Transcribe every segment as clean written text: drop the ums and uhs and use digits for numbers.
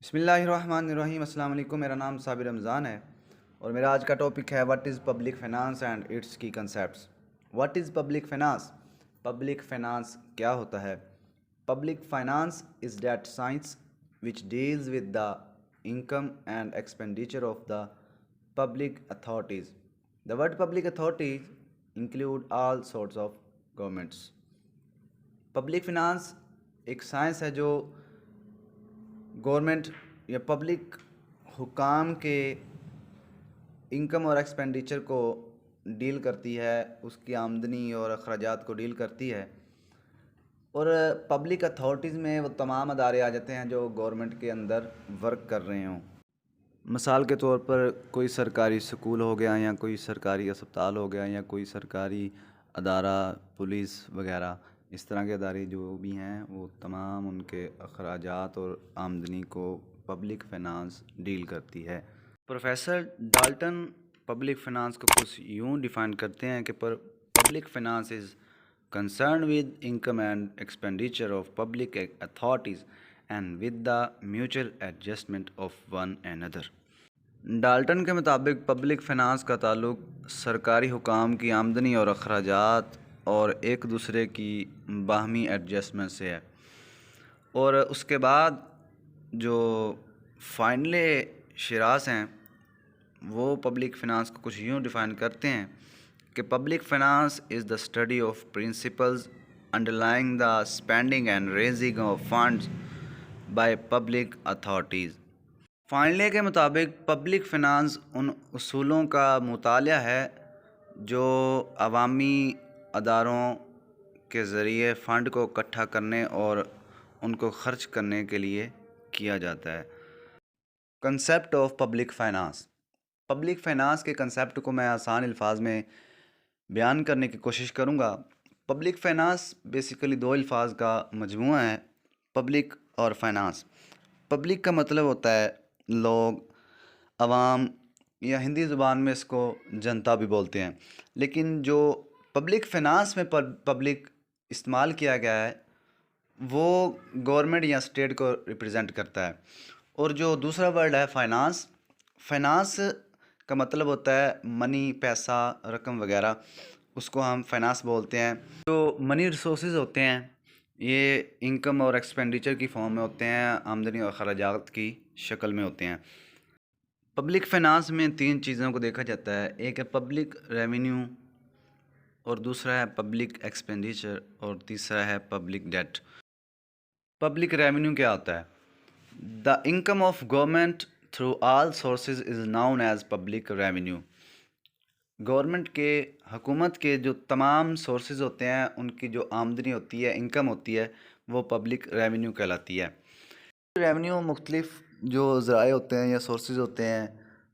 बिस्मिल्लाहिर्रहमानिर्रहीम। अस्सलाम वालेकुम। मेरा नाम साबिर रमज़ान है और मेरा आज का टॉपिक है what is public finance and its key concepts. What is public finance? Public finance क्या होता है? Public finance is that science which deals with the income and expenditure of the public authorities. The word public authorities include all sorts of governments. Public finance एक science है जो government या public हुकाम के income और expenditure को deal करती है, उसकी आमदनी और अखराजात को डील करती है। और पब्लिक अथॉरिटीज़ में वो तमाम अदारे आ जाते हैं जो गवर्नमेंट के अंदर वर्क कर रहे हों। मिसाल के तौर पर कोई सरकारी स्कूल हो गया या कोई सरकारी अस्पताल हो गया या कोई सरकारी अदारा, पुलिस वगैरह, इस तरह के अदारे जो भी हैं वो तमाम उनके अखराजात और आमदनी को पब्लिक फ़ाइनेंस डील करती है। प्रोफेसर डाल्टन पब्लिक फ़ाइनेंस को कुछ यूँ डिफ़ाइन करते हैं कि public finance is concerned with income and expenditure of public authorities and with the mutual adjustment of one another। Dalton के मुताबिक पब्लिक फ़ाइनेंस का ताल्लुक सरकारी हुकाम की आमदनी और अखराजात और एक दूसरे की बाहमी एडजस्टमेंट से है। और उसके बाद जो फाइनल शरास हैं वो पब्लिक फ़ाइनेंस को कुछ यूँ डिफ़ाइन करते हैं कि public finance is the study of principles underlying the spending and raising of funds by public authorities. Findlay के मुताबिक पब्लिक फ़ाइनेंस उन उसूलों का मुतालिया है जो अवामी अदारों के ज़रिए फ़ंड को इकट्ठा करने और उनको ख़र्च करने के लिए किया जाता है। Concept of public finance. Public finance के कंसेप्ट को मैं आसान अल्फाज में बयान करने की कोशिश करूँगा। पब्लिक फ़ाइनेंस बेसिकली दो अल्फाज का मजमूआ है, पब्लिक और फ़ाइनेंस। पब्लिक का मतलब होता है लोग, अवाम, या हिंदी ज़ुबान में इसको जनता भी बोलते हैं। लेकिन जो पब्लिक फ़ाइनेंस में पब्लिक इस्तेमाल किया गया है वो गवर्नमेंट या स्टेट को रिप्रेजेंट करता है। और जो दूसरा वर्ड है फ़ाइनेंस, फ़ाइनेंस का मतलब होता है मनी, पैसा, रकम वगैरह, उसको हम फ़ाइनेंस बोलते हैं। जो मनी रिसोर्सेज होते हैं ये इनकम और एक्सपेंडिचर की फॉर्म में होते हैं, आमदनी और खराजात की शक्ल में होते हैं। पब्लिक फ़ाइनेंस में तीन चीज़ों को देखा जाता है, एक है पब्लिक रेवेन्यू, और दूसरा है पब्लिक एक्सपेंडिचर, और तीसरा है पब्लिक डेट। पब्लिक रेवेन्यू क्या होता है? The income of government through all sources is known as public revenue. Government के, हुकूमत के जो तमाम सोर्सेज होते हैं उनकी जो आमदनी होती है, इनकम होती है, वो पब्लिक रेवेन्यू कहलाती है। रेवेन्यू मुख्तलिफ जो ज़राए होते हैं या सोर्सेज होते हैं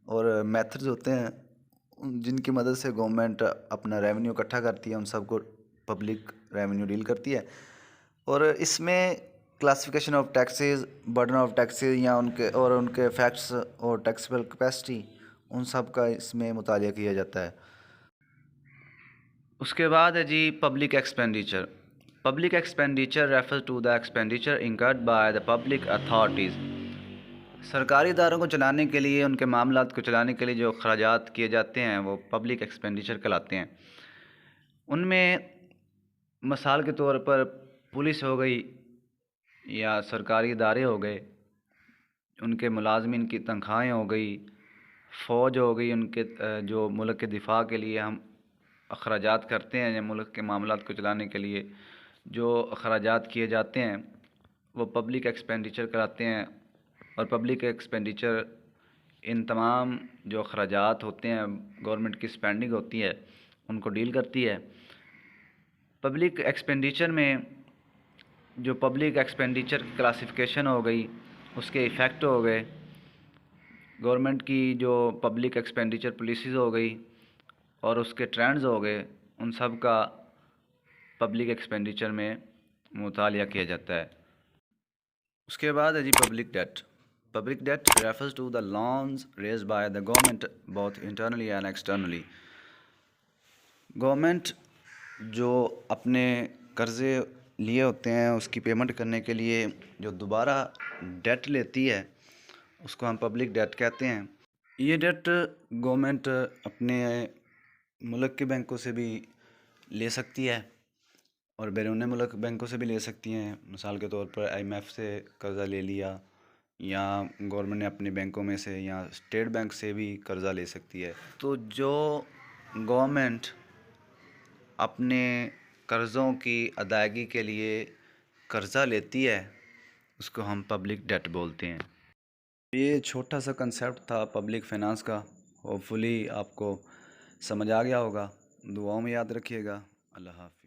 और मेथड्स होते हैं जिनकी मदद से गवर्नमेंट अपना रेवेन्यू इकट्ठा करती है, उन सबको पब्लिक रेवेन्यू डील करती है। और इसमें classification of taxes, burden of taxes या उनके फैक्ट्स और टैक्सेबल कैपेसिटी, उन सब का इसमें मुतालिया किया जाता है। उसके बाद है जी public expenditure. Public expenditure refer to the expenditure incurred by the public authorities. सरकारी इदारों को चलाने के लिए, उनके मामलात को चलाने के लिए जो अखराजात किए जाते हैं वो पब्लिक एक्सपेंडिचर कहलाते हैं। उनमें मिसाल के तौर पर पुलिस हो गई या सरकारी इदारे हो गए, उनके मुलाजमीन की तनख्वाहें हो गई, फ़ौज हो गई, उनके जो मुल्क के दिफा के लिए हम अखराजात करते हैं या मुल्क के मामलात को चलाने के लिए जो अखराजात किए जाते हैं वो पब्लिक एक्सपेंडिचर कराते हैं। और पब्लिक एक्सपेंडिचर इन तमाम जो अखराजात होते हैं, गवर्नमेंट की स्पेंडिंग होती है, उनको डील करती है। पब्लिक एक्सपेंडिचर में जो पब्लिक एक्सपेंडिचर की क्लासिफिकेशन हो गई, उसके इफ़ेक्ट हो गए, गवर्नमेंट की जो पब्लिक एक्सपेंडिचर पॉलिसीज़ हो गई और उसके ट्रेंड्स हो गए, उन सब का पब्लिक एक्सपेंडिचर में मुतालिया किया जाता है। उसके बाद है जी public debt. Public debt refers to the loans raised by the government both internally and externally. Government जो अपने कर्ज़े लिए होते हैं उसकी पेमेंट करने के लिए जो दोबारा डेट लेती है उसको हम पब्लिक डेट कहते हैं। ये डेट गवर्नमेंट अपने मुल्क के बैंकों से भी ले सकती है और बैरून मुल्क बैंकों से भी ले सकती हैं। मिसाल के तौर पर IMF से कर्ज़ा ले लिया, या गवर्नमेंट ने अपने बैंकों में से या स्टेट बैंक से भी कर्ज़ा ले सकती है। तो जो गवर्नमेंट अपने कर्ज़ों की अदायगी के लिए कर्ज़ा लेती है उसको हम पब्लिक डेट बोलते हैं। ये छोटा सा कंसेप्ट था पब्लिक फ़ाइनेंस का। होपफुली आपको समझ आ गया होगा। दुआओं में याद रखिएगा। अल्लाह हाफ़िज़।